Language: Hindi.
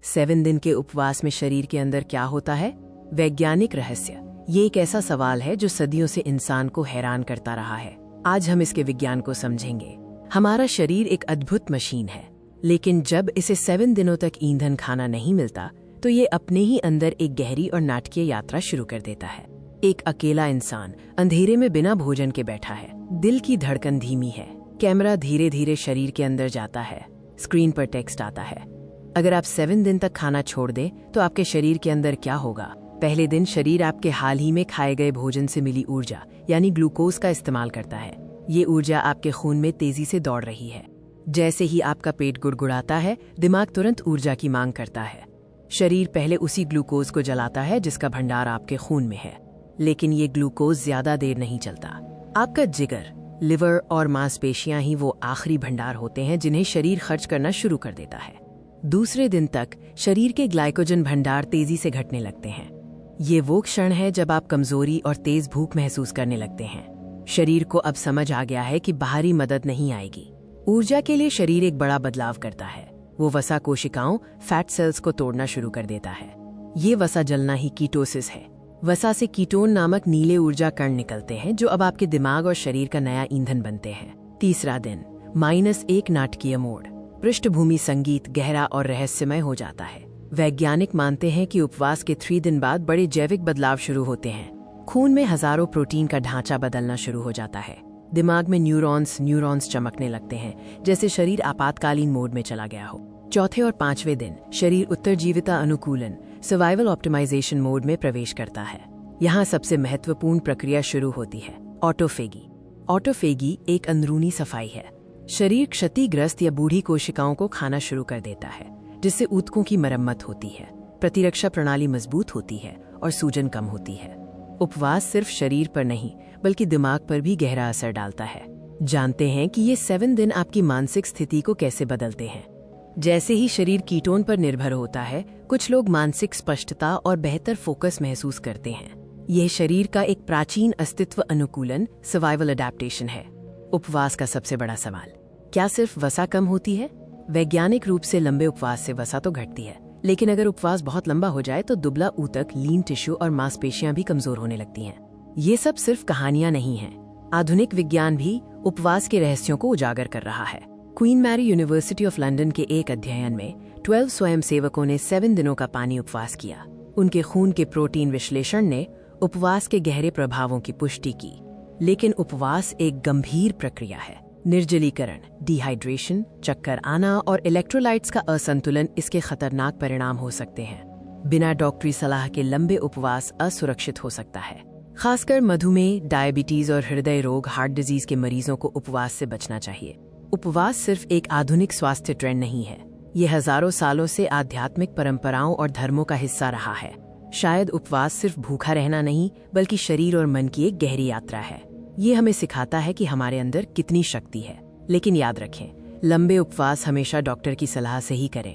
7 दिन के उपवास में शरीर के अंदर क्या होता है? वैज्ञानिक रहस्य। ये एक ऐसा सवाल है जो सदियों से इंसान को हैरान करता रहा है। आज हम इसके विज्ञान को समझेंगे। हमारा शरीर एक अद्भुत मशीन है, लेकिन जब इसे 7 दिनों तक ईंधन खाना नहीं मिलता तो ये अपने ही अंदर एक गहरी और नाटकीय यात्रा शुरू कर देता है। एक अकेला इंसान अंधेरे में बिना भोजन के बैठा है। दिल की धड़कन धीमी है, कैमरा धीरे धीरे शरीर के अंदर जाता है, स्क्रीन पर टेक्स्ट आता है। अगर आप 7 दिन तक खाना छोड़ दें तो आपके शरीर के अंदर क्या होगा? पहले दिन शरीर आपके हाल ही में खाए गए भोजन से मिली ऊर्जा यानी ग्लूकोज का इस्तेमाल करता है। ये ऊर्जा आपके खून में तेजी से दौड़ रही है। जैसे ही आपका पेट गुड़गुड़ाता है, दिमाग तुरंत ऊर्जा की मांग करता है। शरीर पहले उसी ग्लूकोज को जलाता है जिसका भंडार आपके खून में है, लेकिन ये ग्लूकोज ज्यादा देर नहीं चलता। आपका जिगर, लिवर और मांसपेशियां ही वो आखिरी भंडार होते हैं जिन्हें शरीर खर्च करना शुरू कर देता है। दूसरे दिन तक शरीर के ग्लाइकोजन भंडार तेजी से घटने लगते हैं। ये वो क्षण है जब आप कमजोरी और तेज भूख महसूस करने लगते हैं। शरीर को अब समझ आ गया है कि बाहरी मदद नहीं आएगी। ऊर्जा के लिए शरीर एक बड़ा बदलाव करता है। वो वसा कोशिकाओं, फैट सेल्स को तोड़ना शुरू कर देता है। ये वसा जलना ही कीटोसिस है। वसा से कीटोन नामक नीले ऊर्जा कण निकलते हैं जो अब आपके दिमाग और शरीर का नया ईंधन बनते हैं। तीसरा दिन -1 नाटकीय मोड। पृष्ठभूमि संगीत गहरा और रहस्यमय हो जाता है। वैज्ञानिक मानते हैं कि उपवास के 3 दिन बाद बड़े जैविक बदलाव शुरू होते हैं। खून में हजारों प्रोटीन का ढांचा बदलना शुरू हो जाता है। दिमाग में न्यूरॉन्स चमकने लगते हैं, जैसे शरीर आपातकालीन मोड में चला गया हो। चौथे और 5वें दिन शरीर उत्तरजीविता अनुकूलन सर्वाइवल ऑप्टिमाइजेशन मोड में प्रवेश करता है। यहाँ सबसे महत्वपूर्ण प्रक्रिया शुरू होती है, ऑटोफेगी। ऑटोफेगी एक अंदरूनी सफाई है। शरीर क्षतिग्रस्त या बूढ़ी कोशिकाओं को खाना शुरू कर देता है, जिससे ऊतकों की मरम्मत होती है, प्रतिरक्षा प्रणाली मजबूत होती है और सूजन कम होती है। उपवास सिर्फ शरीर पर नहीं बल्कि दिमाग पर भी गहरा असर डालता है। जानते हैं कि ये 7 दिन आपकी मानसिक स्थिति को कैसे बदलते हैं। जैसे ही शरीर कीटोन पर निर्भर होता है, कुछ लोग मानसिक स्पष्टता और बेहतर फोकस महसूस करते हैं। यह शरीर का एक प्राचीन अस्तित्व अनुकूलन सर्वाइवल अडैप्टेशन है। उपवास का सबसे बड़ा सवाल, क्या सिर्फ वसा कम होती है? वैज्ञानिक रूप से लंबे उपवास से वसा तो घटती है, लेकिन अगर उपवास बहुत लंबा हो जाए तो दुबला ऊतक, लीन टिश्यू और मांसपेशियां भी कमजोर होने लगती हैं। ये सब सिर्फ कहानियां नहीं हैं। आधुनिक विज्ञान भी उपवास के रहस्यों को उजागर कर रहा है। Queen Mary University of London के एक अध्ययन में 12 स्वयंसेवकों ने 7 दिनों का पानी उपवास किया। उनके खून के प्रोटीन विश्लेषण ने उपवास के गहरे प्रभावों की पुष्टि की। लेकिन उपवास एक गंभीर प्रक्रिया है। निर्जलीकरण, डिहाइड्रेशन, चक्कर आना और इलेक्ट्रोलाइट्स का असंतुलन इसके खतरनाक परिणाम हो सकते हैं। बिना डॉक्टरी सलाह के लंबे उपवास असुरक्षित हो सकता है। खासकर मधुमेह, डायबिटीज और हृदय रोग, हार्ट डिजीज के मरीजों को उपवास से बचना चाहिए। उपवास सिर्फ एक आधुनिक स्वास्थ्य ट्रेंड नहीं है, ये हजारों सालों से आध्यात्मिक परंपराओं और धर्मों का हिस्सा रहा है। शायद उपवास सिर्फ भूखा रहना नहीं बल्कि शरीर और मन की एक गहरी यात्रा है। ये हमें सिखाता है कि हमारे अंदर कितनी शक्ति है। लेकिन याद रखें, लंबे उपवास हमेशा डॉक्टर की सलाह से ही करें।